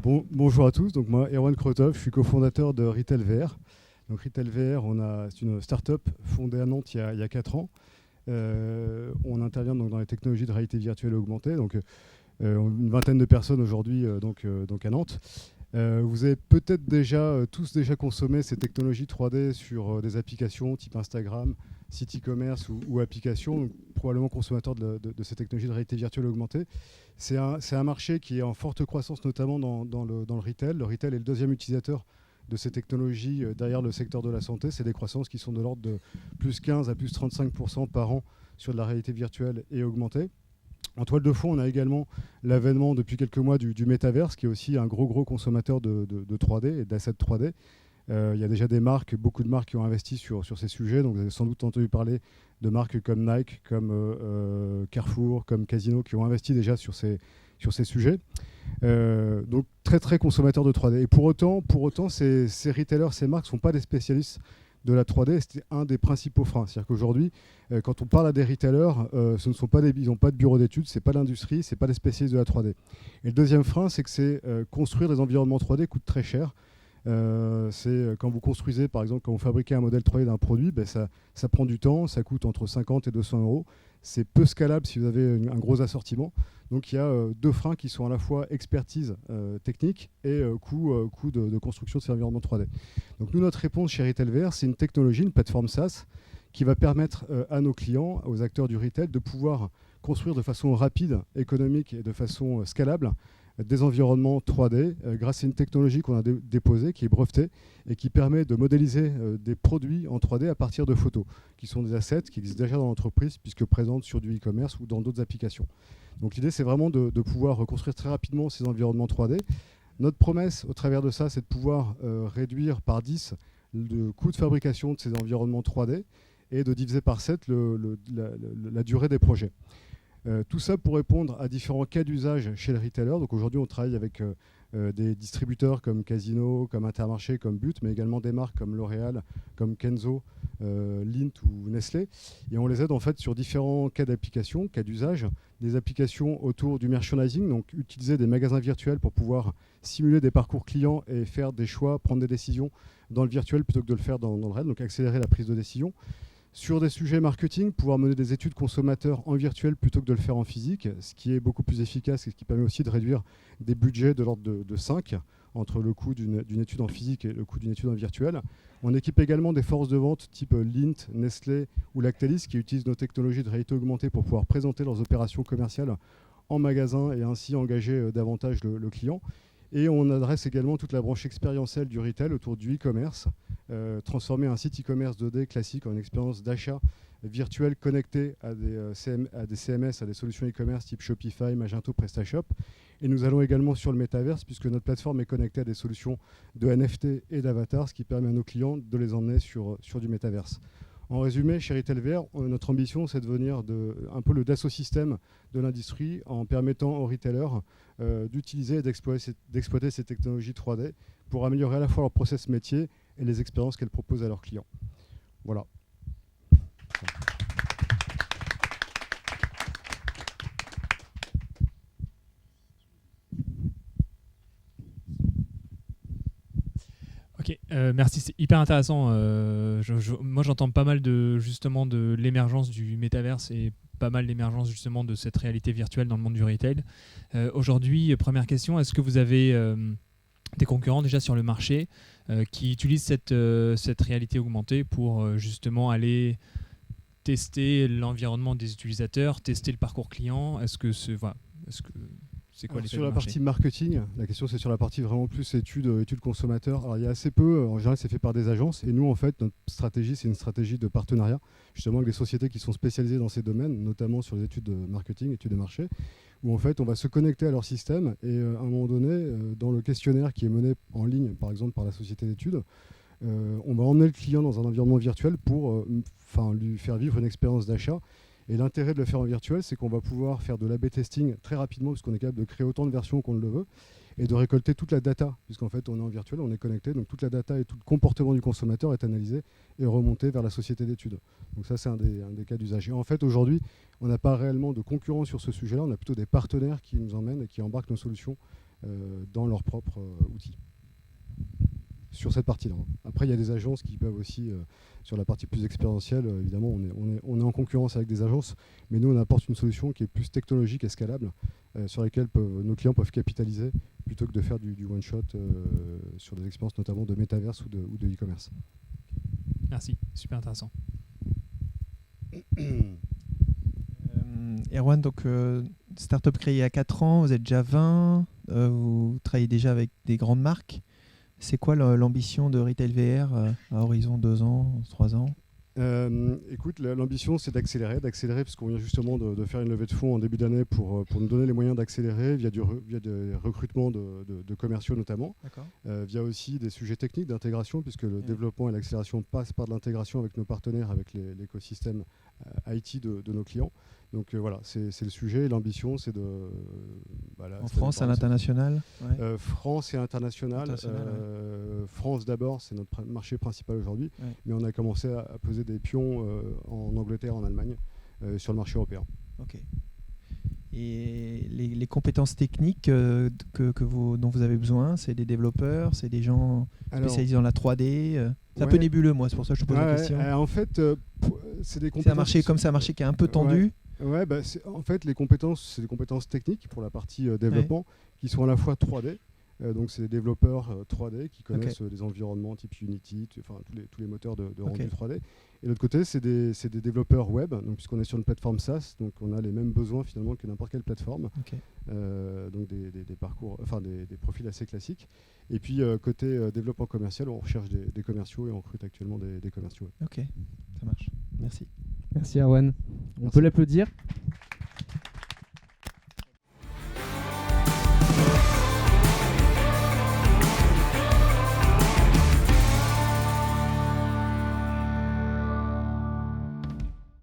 Bonjour à tous, donc moi Erwan Krotov, je suis cofondateur de Retail VR. Donc Retail VR, c'est une start-up fondée à Nantes il y a 4 ans. On intervient donc dans les technologies de réalité virtuelle et augmentée, donc une vingtaine de personnes aujourd'hui donc à Nantes. Vous avez peut-être tous déjà consommé ces technologies 3D sur des applications type Instagram, site e-commerce ou applications, donc probablement consommateurs de ces technologies de réalité virtuelle augmentée. C'est un marché qui est en forte croissance, notamment dans le retail. Le retail est le deuxième utilisateur de ces technologies derrière le secteur de la santé. C'est des croissances qui sont de l'ordre de plus 15 à plus 35% par an sur de la réalité virtuelle et augmentée. En toile de fond, on a également l'avènement depuis quelques mois du Metaverse, qui est aussi un gros consommateur de 3D et d'assets 3D. Il y a déjà beaucoup de marques qui ont investi sur ces sujets. Donc vous avez sans doute entendu parler de marques comme Nike, comme Carrefour, comme Casino, qui ont investi déjà sur ces sujets. Donc très consommateurs de 3D. Et pour autant ces retailers, ces marques ne sont pas des spécialistes de la 3D. C'était un des principaux freins. C'est-à-dire qu'aujourd'hui, quand on parle à des retailers, ils n'ont pas de bureau d'études, c'est pas l'industrie, c'est pas des spécialistes de la 3D. Et le deuxième frein, c'est que construire des environnements 3D coûte très cher. Quand vous construisez, par exemple, quand vous fabriquez un modèle 3D d'un produit, ça prend du temps, ça coûte entre 50 et 200 euros. C'est peu scalable si vous avez un gros assortiment. Donc il y a deux freins qui sont à la fois expertise technique et coût de construction de ces environnements 3D. Donc nous, notre réponse chez Retail VR, c'est une technologie, une plateforme SaaS qui va permettre à nos clients, aux acteurs du retail, de pouvoir construire de façon rapide, économique et de façon scalable des environnements 3D grâce à une technologie qu'on a déposée, qui est brevetée et qui permet de modéliser des produits en 3D à partir de photos, qui sont des assets qui existent déjà dans l'entreprise puisque présentes sur du e-commerce ou dans d'autres applications. Donc l'idée, c'est vraiment de pouvoir reconstruire très rapidement ces environnements 3D. Notre promesse au travers de ça, c'est de pouvoir réduire par 10 le coût de fabrication de ces environnements 3D et de diviser par 7 la durée des projets. Tout ça pour répondre à différents cas d'usage chez les retailers. Donc aujourd'hui, on travaille avec des distributeurs comme Casino, comme Intermarché, comme But, mais également des marques comme L'Oréal, comme Kenzo, Lindt ou Nestlé. Et on les aide en fait sur différents cas d'application, cas d'usage, des applications autour du merchandising, donc utiliser des magasins virtuels pour pouvoir simuler des parcours clients et faire des choix, prendre des décisions dans le virtuel plutôt que de le faire dans le réel, donc accélérer la prise de décision. Sur des sujets marketing, pouvoir mener des études consommateurs en virtuel plutôt que de le faire en physique, ce qui est beaucoup plus efficace et ce qui permet aussi de réduire des budgets de l'ordre de 5 entre le coût d'une étude en physique et le coût d'une étude en virtuel. On équipe également des forces de vente type Lindt, Nestlé ou Lactalis qui utilisent nos technologies de réalité augmentée pour pouvoir présenter leurs opérations commerciales en magasin et ainsi engager davantage le client. Et on adresse également toute la branche expérientielle du retail autour du e-commerce, transformer un site e-commerce 2D classique en une expérience d'achat virtuelle connectée à des CMS, à des solutions e-commerce type Shopify, Magento, PrestaShop. Et nous allons également sur le métaverse puisque notre plateforme est connectée à des solutions de NFT et d'avatar, ce qui permet à nos clients de les emmener sur du métaverse. En résumé, chez Retail VR, notre ambition, c'est de devenir un peu le Dassault Systèmes de l'industrie en permettant aux retailers d'utiliser et d'exploiter ces technologies 3D pour améliorer à la fois leur process métier et les expériences qu'elles proposent à leurs clients. Voilà. Ok, merci, c'est hyper intéressant. Moi, j'entends pas mal justement de l'émergence du métaverse et pas mal l'émergence justement de cette réalité virtuelle dans le monde du retail. Aujourd'hui, première question, est-ce que vous avez des concurrents déjà sur le marché qui utilisent cette réalité augmentée pour justement aller tester l'environnement des utilisateurs, tester le parcours client? Est-ce que c'est quoi l'effet sur la du marché? partie marketing, la question c'est sur la partie vraiment plus études consommateurs. Alors il y a assez peu, en général c'est fait par des agences et nous en fait notre stratégie c'est une stratégie de partenariat justement avec des sociétés qui sont spécialisées dans ces domaines, notamment sur les études de marketing, études de marché, où en fait on va se connecter à leur système et à un moment donné dans le questionnaire qui est mené en ligne par exemple par la société d'études, on va emmener le client dans un environnement virtuel pour lui faire vivre une expérience d'achat. Et l'intérêt de le faire en virtuel, c'est qu'on va pouvoir faire de l'A/B testing très rapidement, puisqu'on est capable de créer autant de versions qu'on le veut, et de récolter toute la data, puisqu'en fait on est en virtuel, on est connecté, donc toute la data et tout le comportement du consommateur est analysé et remonté vers la société d'études. Donc ça c'est un des cas d'usage. Et en fait aujourd'hui, on n'a pas réellement de concurrence sur ce sujet-là, on a plutôt des partenaires qui nous emmènent et qui embarquent nos solutions dans leur propre outil. Sur cette partie-là. Après, il y a des agences qui peuvent aussi, sur la partie plus expérientielle, évidemment, on est en concurrence avec des agences, mais nous, on apporte une solution qui est plus technologique et scalable, sur laquelle nos clients peuvent capitaliser, plutôt que de faire du one-shot sur des expériences notamment de métaverse ou de e-commerce. Merci, super intéressant. Erwan, donc startup créée il y a 4 ans, vous êtes déjà 20, vous travaillez déjà avec des grandes marques. C'est quoi l'ambition de Retail VR à horizon 2 ans, 3 ans? Écoute, l'ambition, c'est d'accélérer parce qu'on vient justement de faire une levée de fonds en début d'année pour nous donner les moyens d'accélérer via des recrutements de commerciaux notamment, via aussi des sujets techniques d'intégration, puisque le développement et l'accélération passent par de l'intégration avec nos partenaires, avec l'écosystème IT de nos clients. Donc voilà, c'est le sujet et l'ambition, c'est de... en France, à l'international France et international. France d'abord, c'est notre marché principal aujourd'hui, mais on a commencé à poser des pions en Angleterre, en Allemagne, sur le marché européen. Ok. Et les compétences techniques dont vous avez besoin, c'est des développeurs, c'est des gens spécialisés dans la 3D. C'est un peu nébuleux, moi, c'est pour ça que je te pose la question. En fait, c'est des compétences... C'est un marché qui est un peu tendu. En fait, les compétences, c'est des compétences techniques pour la partie développement qui sont à la fois 3D. Donc, c'est des développeurs 3D qui connaissent les environnements type Unity, tous les moteurs de rendu 3D. Et de l'autre côté, c'est des développeurs web, donc, puisqu'on est sur une plateforme SaaS, donc on a les mêmes besoins finalement que n'importe quelle plateforme. Donc, des parcours, des profils assez classiques. Et puis, côté développement commercial, on recherche des commerciaux et on recrute actuellement des commerciaux. Ok, ça marche. Merci. Merci Erwan. On peut l'applaudir.